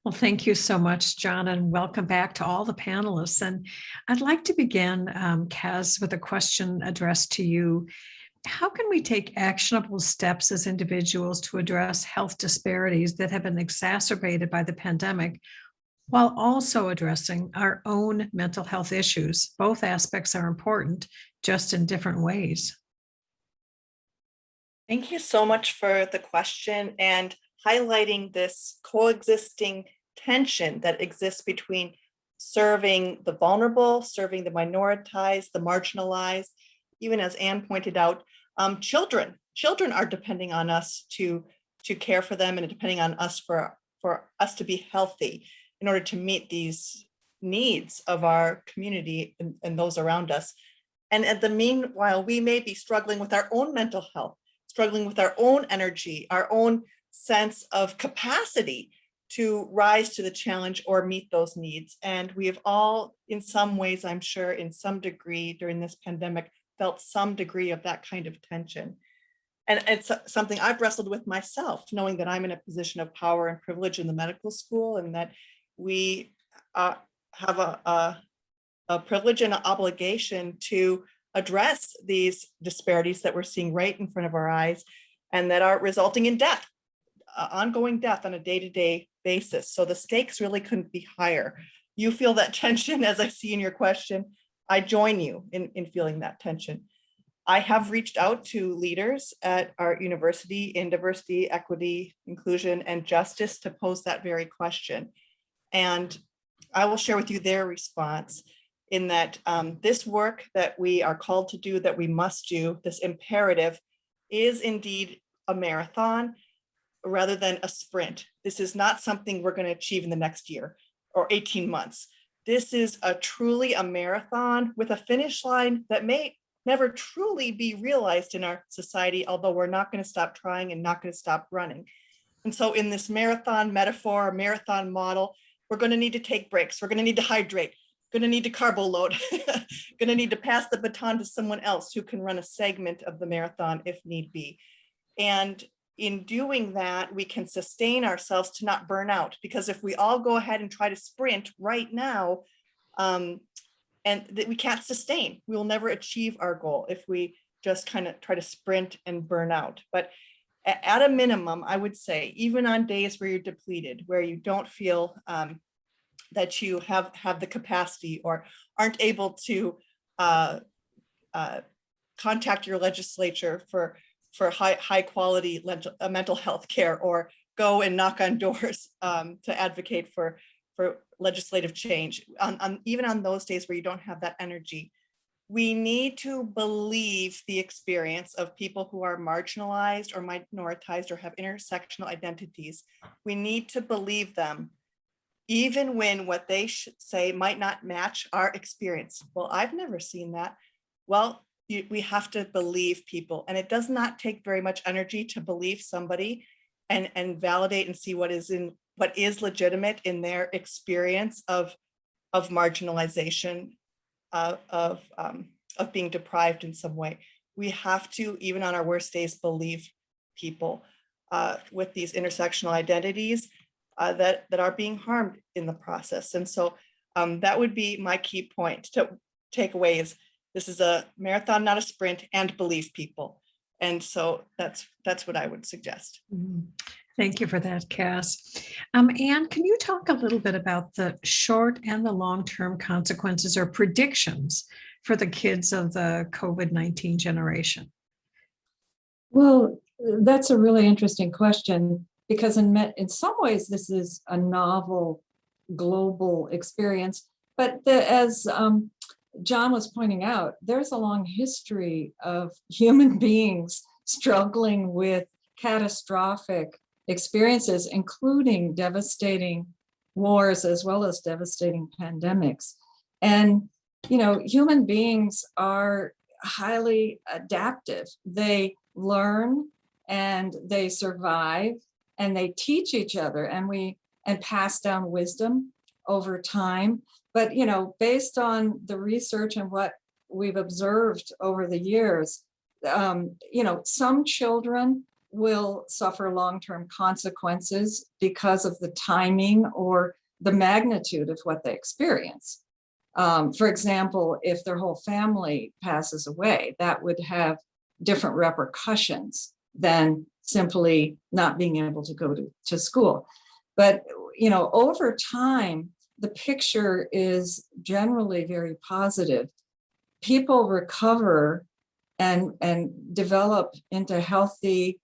Speaker 1: Well, thank you so much, John, and welcome back to all the panelists. And I'd like to begin, Kaz, with a question addressed to you. How can we take actionable steps as individuals to address health disparities that have been exacerbated by the pandemic, while also addressing our own mental health issues? Both aspects are important, just in different ways.
Speaker 2: Thank you so much for the question and highlighting this coexisting tension that exists between serving the vulnerable, serving the minoritized, the marginalized. Even as Anne pointed out, children are depending on us to care for them and depending on us for us to be healthy in order to meet these needs of our community and those around us. And at the meanwhile, we may be struggling with our own mental health, struggling with our own energy, our own sense of capacity to rise to the challenge or meet those needs. And we have all, in some ways, I'm sure, in some degree during this pandemic, felt some degree of that kind of tension. And it's something I've wrestled with myself, knowing that I'm in a position of power and privilege in the medical school, and that we have a privilege and an obligation to address these disparities that we're seeing right in front of our eyes and that are resulting in death, ongoing death on a day-to-day basis. So the stakes really couldn't be higher. You feel that tension, as I see in your question. I join you in feeling that tension. I have reached out to leaders at our university in diversity, equity, inclusion, and justice to pose that very question. And I will share with you their response in that this work that we are called to do, that we must do, this imperative, is indeed a marathon rather than a sprint. This is not something we're going to achieve in the next year or 18 months. This is truly a marathon with a finish line that may never truly be realized in our society, although we're not going to stop trying and not going to stop running. And so in this marathon metaphor, marathon model, we're going to need to take breaks. We're going to need to hydrate, going to need to carbo load, going to need to pass the baton to someone else who can run a segment of the marathon if need be. And in doing that, we can sustain ourselves to not burn out, because if we all go ahead and try to sprint right now, and that we can't sustain, we will never achieve our goal if we just kind of try to sprint and burn out. But at a minimum, I would say, even on days where you're depleted, where you don't feel that you have the capacity or aren't able to contact your legislature for high quality mental health care, or go and knock on doors to advocate for legislative change. Even on those days where you don't have that energy, we need to believe the experience of people who are marginalized or minoritized or have intersectional identities. We need to believe them, even when what they should say might not match our experience. Well, I've never seen that. Well, we have to believe people, and it does not take very much energy to believe somebody and validate and see what is legitimate in their experience of marginalization, of being deprived in some way. We have to, even on our worst days, believe people with these intersectional identities that are being harmed in the process. And so that would be my key point to take away is, this is a marathon, not a sprint, and believe people. And so that's what I would suggest.
Speaker 1: Thank you for that, Kaz. Anne, can you talk a little bit about the short and the long-term consequences or predictions for the kids of the COVID-19 generation?
Speaker 3: Well, that's a really interesting question, because in some ways this is a novel global experience, but as John was pointing out, there's a long history of human beings struggling with catastrophic experiences, including devastating wars as well as devastating pandemics. And, human beings are highly adaptive. They learn and they survive and they teach each other, and pass down wisdom over time. But, based on the research and what we've observed over the years, some children will suffer long-term consequences because of the timing or the magnitude of what they experience. For example, if their whole family passes away, that would have different repercussions than simply not being able to go to school. But, over time, the picture is generally very positive. People recover and develop into healthy,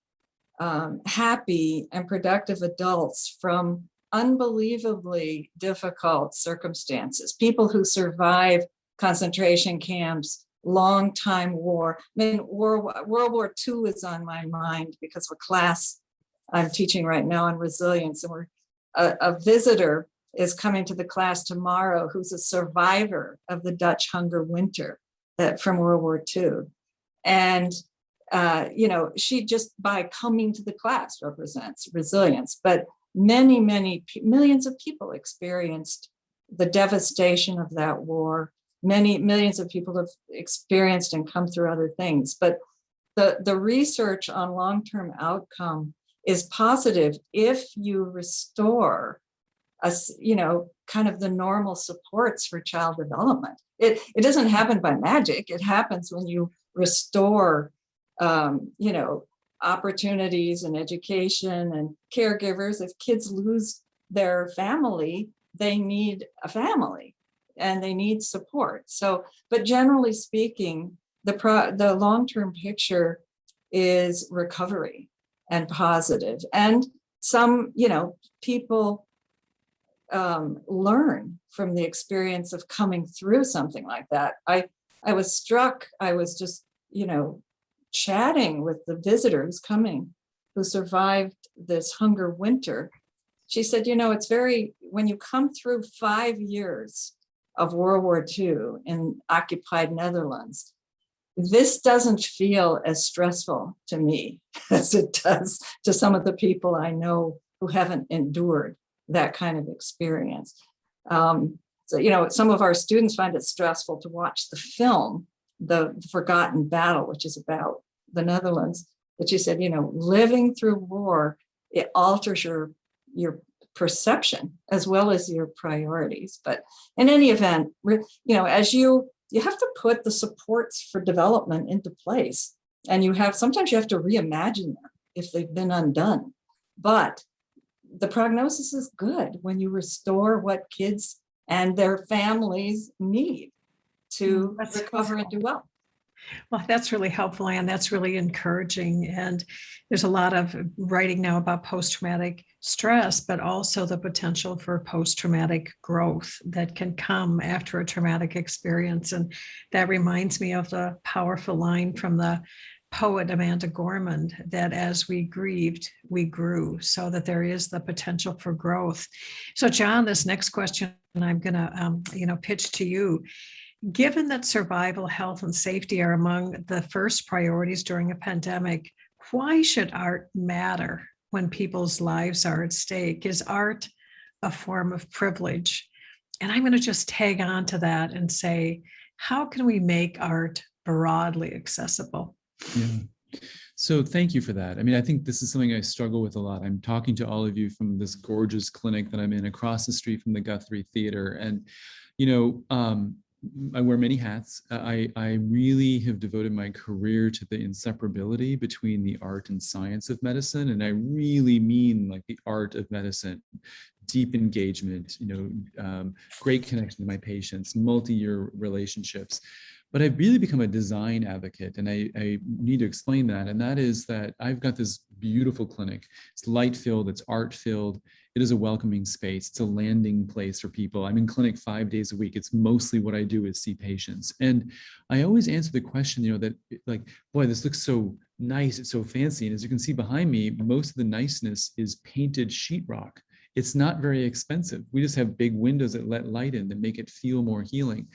Speaker 3: happy, and productive adults from unbelievably difficult circumstances. People who survive concentration camps, long time war. I mean, World War II is on my mind because of a class I'm teaching right now on resilience, and a visitor is coming to the class tomorrow who's a survivor of the Dutch hunger winter from World War II. And, she just by coming to the class represents resilience. But many, many millions of people experienced the devastation of that war. Many millions of people have experienced and come through other things. But the research on long-term outcome is positive if you restore kind of the normal supports for child development. It doesn't happen by magic. It happens when you restore, opportunities and education and caregivers. If kids lose their family, they need a family and they need support. So, but generally speaking, the long-term picture is recovery and positive. And some, people learn from the experience of coming through something like that. I was struck, I was just, chatting with the visitors coming who survived this hunger winter. She said, when you come through 5 years of World War II in occupied Netherlands, this doesn't feel as stressful to me as it does to some of the people I know who haven't endured that kind of experience. So, some of our students find it stressful to watch the film, The Forgotten Battle, which is about the Netherlands. But she said, living through war, it alters your perception as well as your priorities. But in any event, as you have to put the supports for development into place, and sometimes you have to reimagine them if they've been undone. But the prognosis is good when you restore what kids and their families need to recover and do well.
Speaker 1: Well, that's really helpful, Anne. That's really encouraging. And there's a lot of writing now about post-traumatic stress, but also the potential for post-traumatic growth that can come after a traumatic experience. And that reminds me of the powerful line from the poet Amanda Gorman, that as we grieved, we grew, so that there is the potential for growth. So, John, this next question I'm going to, pitch to you. Given that survival, health, and safety are among the first priorities during a pandemic, why should art matter when people's lives are at stake? Is art a form of privilege? And I'm going to just tag on to that and say, how can we make art broadly accessible?
Speaker 4: Yeah. So thank you for that. I mean, I think this is something I struggle with a lot. I'm talking to all of you from this gorgeous clinic that I'm in across the street from the Guthrie Theater. And, I wear many hats. I really have devoted my career to the inseparability between the art and science of medicine. And I really mean like the art of medicine, deep engagement, great connection to my patients, multi-year relationships. But I've really become a design advocate, and I need to explain that. And that is that I've got this beautiful clinic. It's light-filled, it's art-filled. It is a welcoming space. It's a landing place for people. I'm in clinic 5 days a week. It's mostly what I do is see patients. And I always answer the question, that like, boy, this looks so nice. It's so fancy. And as you can see behind me, most of the niceness is painted sheetrock. It's not very expensive. We just have big windows that let light in that make it feel more healing.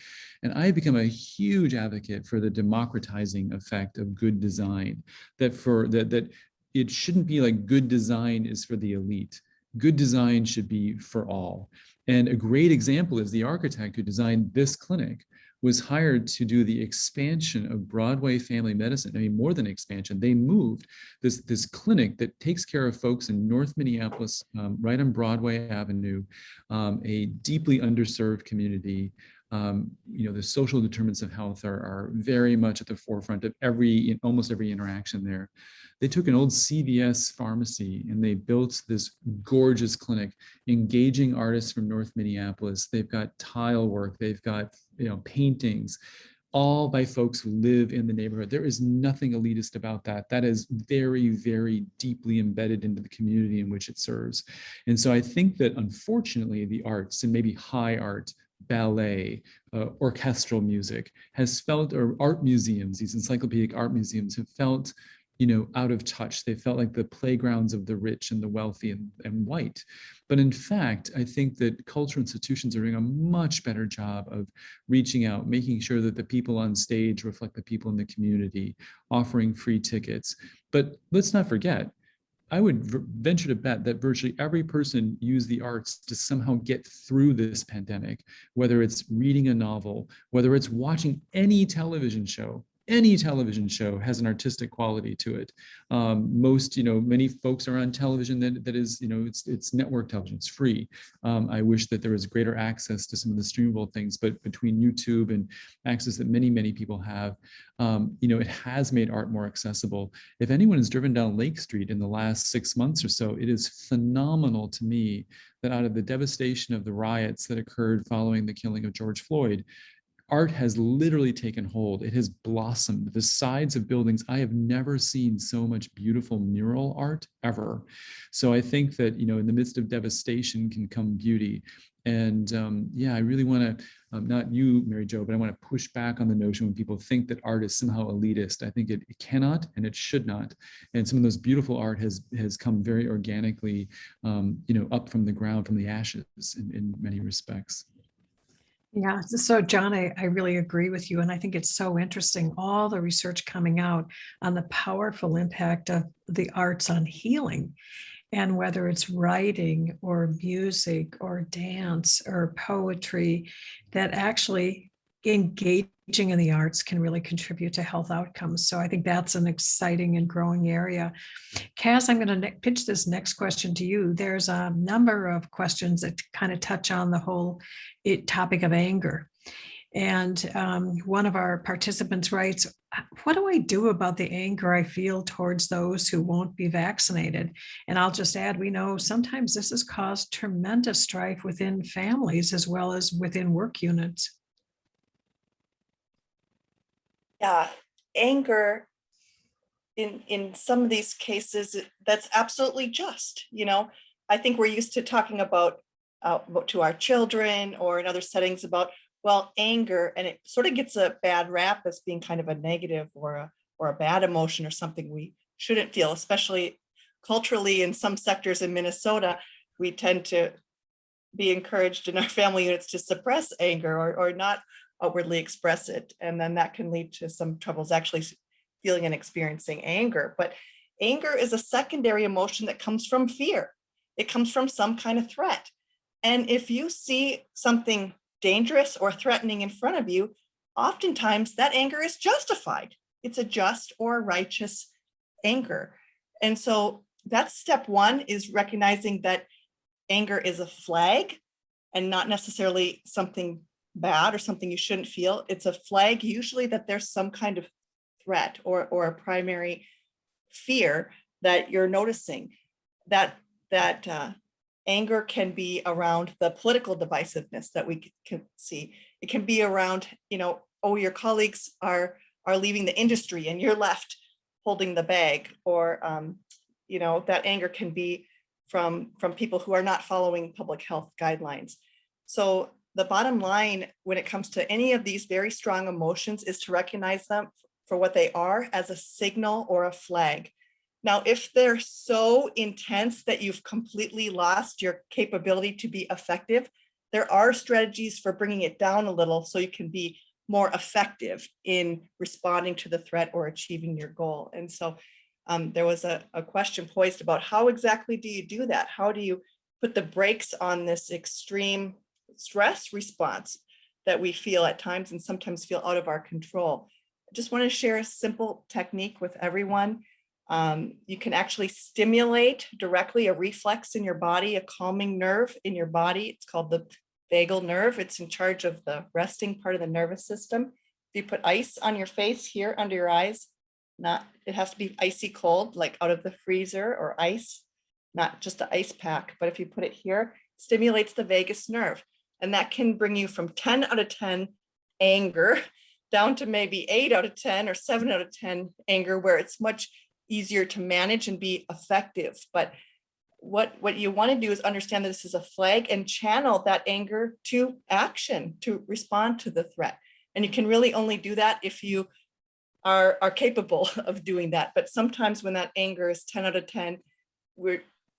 Speaker 4: And I've become a huge advocate for the democratizing effect of good design, that it shouldn't be like good design is for the elite. Good design should be for all. And a great example is the architect who designed this clinic was hired to do the expansion of Broadway family medicine. I mean, more than expansion, they moved this clinic that takes care of folks in North Minneapolis, right on Broadway Avenue, a deeply underserved community. The social determinants of health are very much at the forefront of almost every interaction there. They took an old CVS pharmacy and they built this gorgeous clinic, engaging artists from North Minneapolis. They've got tile work, they've got paintings, all by folks who live in the neighborhood. There is nothing elitist about that. That is very, very deeply embedded into the community in which it serves. And so I think that unfortunately the arts, and maybe high art, ballet, orchestral music has felt, or art museums, these encyclopedic art museums have felt, out of touch. They felt like the playgrounds of the rich and the wealthy and white. But in fact, I think that cultural institutions are doing a much better job of reaching out, making sure that the people on stage reflect the people in the community, offering free tickets. But let's not forget, I would venture to bet that virtually every person used the arts to somehow get through this pandemic, whether it's reading a novel, whether it's watching any television show. Any television show has an artistic quality to it. Many folks are on television that is, it's network television, it's free. I wish that there was greater access to some of the streamable things, but between YouTube and access that many, many people have, it has made art more accessible. If anyone has driven down Lake Street in the last 6 months or so, it is phenomenal to me that out of the devastation of the riots that occurred following the killing of George Floyd, art has literally taken hold. It has blossomed. The sides of buildings, I have never seen so much beautiful mural art ever. So I think that, in the midst of devastation can come beauty. And I really want to, not you, Mary Jo, but I want to push back on the notion when people think that art is somehow elitist. I think it cannot and it should not. And some of those beautiful art has come very organically, up from the ground, from the ashes in many respects.
Speaker 1: Yeah, so John, I really agree with you. And I think it's so interesting, all the research coming out on the powerful impact of the arts on healing. And whether it's writing or music or dance or poetry, that actually engaging in the arts can really contribute to health outcomes. So I think that's an exciting and growing area. Kaz, I'm going to pitch this next question to you. There's a number of questions that kind of touch on the whole topic of anger. And one of our participants writes, what do I do about the anger I feel towards those who won't be vaccinated? And I'll just add, we know sometimes this has caused tremendous strife within families as well as within work units.
Speaker 2: Yeah, anger in some of these cases, that's absolutely just. I think we're used to talking about to our children or in other settings about, anger, and it sort of gets a bad rap as being kind of a negative or a bad emotion or something we shouldn't feel, especially culturally in some sectors in Minnesota. We tend to be encouraged in our family units to suppress anger or not outwardly express it. And then that can lead to some troubles actually feeling and experiencing anger. But anger is a secondary emotion that comes from fear. It comes from some kind of threat. And if you see something dangerous or threatening in front of you, oftentimes that anger is justified. It's a just or righteous anger. And so that's step one, is recognizing that anger is a flag and not necessarily something bad or something you shouldn't feel. It's a flag usually that there's some kind of threat or a primary fear that you're noticing. That anger can be around the political divisiveness that we can see. It can be around, your colleagues are leaving the industry and you're left holding the bag, or that anger can be from people who are not following public health guidelines. So the bottom line when it comes to any of these very strong emotions is to recognize them for what they are, as a signal or a flag. Now, if they're so intense that you've completely lost your capability to be effective, there are strategies for bringing it down a little so you can be more effective in responding to the threat or achieving your goal. And so there was a question posed about how exactly do you do that? How do you put the brakes on this extreme stress response? that we feel at times and sometimes feel out of our control. I just want to share a simple technique with everyone. You can actually stimulate directly a reflex in your body, a calming nerve in your body. It's called the vagal nerve. It's in charge of the resting part of the nervous system. If you put ice on your face here under your eyes, it has to be icy cold, like out of the freezer or ice, not just an ice pack. But if you put it here, it stimulates the vagus nerve. And that can bring you from 10 out of 10 anger down to maybe 8 out of 10 or 7 out of 10 anger, where it's much easier to manage and be effective. But what you want to do is understand that this is a flag and channel that anger to action, to respond to the threat. And you can really only do that if you are capable of doing that. But sometimes when that anger is 10 out of 10,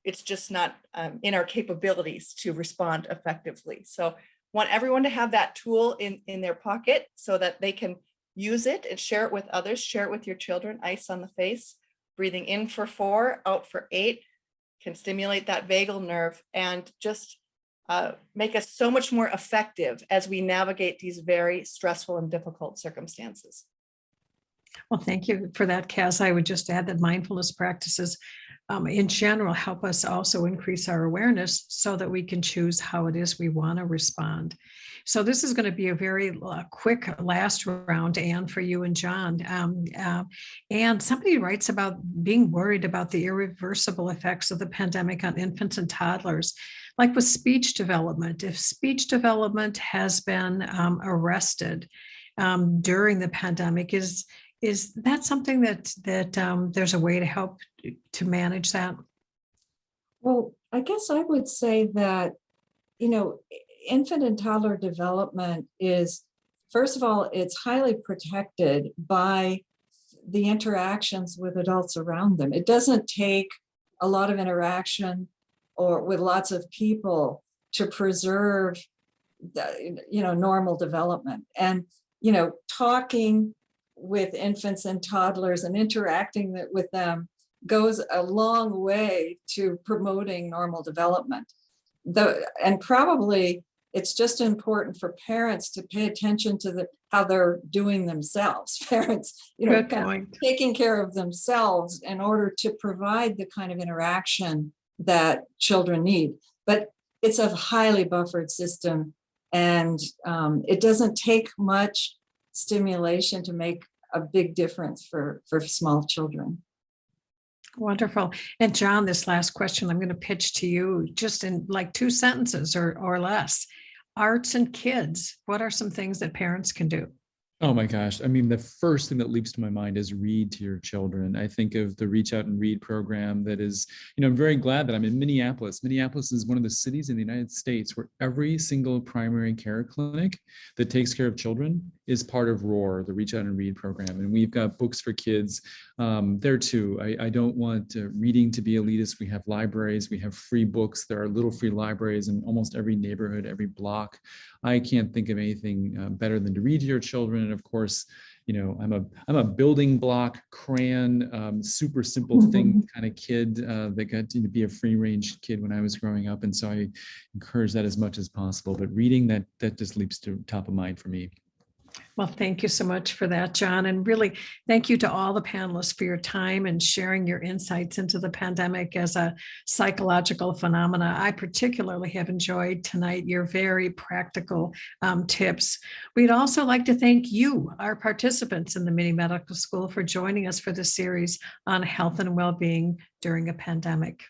Speaker 2: it's just not in our capabilities to respond effectively. So want everyone to have that tool in their pocket so that they can use it and share it with others, share it with your children. Ice on the face, breathing in for 4, out for 8, can stimulate that vagal nerve and just make us so much more effective as we navigate these very stressful and difficult circumstances.
Speaker 1: Well, thank you for that, Kaz. I would just add that mindfulness practices in general help us also increase our awareness so that we can choose how it is we want to respond. So this is going to be a very quick last round, Anne, for you and Jon. And somebody writes about being worried about the irreversible effects of the pandemic on infants and toddlers, like with speech development. If speech development has been arrested during the pandemic, is that something that there's a way to help to manage that?
Speaker 3: Well, I guess I would say that, infant and toddler development is, first of all, it's highly protected by the interactions with adults around them. It doesn't take a lot of interaction or with lots of people to preserve normal development. And, talking with infants and toddlers and interacting with them goes a long way to promoting normal development. And probably it's just important for parents to pay attention to how they're doing themselves. Parents, taking care of themselves in order to provide the kind of interaction that children need. But it's a highly buffered system, and it doesn't take much stimulation to make a big difference for small children.
Speaker 1: Wonderful. And Jon, this last question I'm going to pitch to you just in like 2 sentences or less. Arts and kids, what are some things that parents can do?
Speaker 4: Oh my gosh. I mean, the first thing that leaps to my mind is read to your children. I think of the Reach Out and Read program that is, I'm very glad that I'm in Minneapolis. Minneapolis is one of the cities in the United States where every single primary care clinic that takes care of children is part of ROAR, the Reach Out and Read program. And we've got books for kids there too. I don't want reading to be elitist. We have libraries, we have free books. There are little free libraries in almost every neighborhood, every block. I can't think of anything better than to read to your children. And of course, I'm a building block crayon, super simple thing kind of kid that got to be a free range kid when I was growing up. And so I encourage that as much as possible. But reading, that just leaps to top of mind for me.
Speaker 1: Well, thank you so much for that, Jon. And really, thank you to all the panelists for your time and sharing your insights into the pandemic as a psychological phenomena. I particularly have enjoyed tonight your very practical tips. We'd also like to thank you, our participants in the Mini Medical School, for joining us for this series on health and well-being during a pandemic.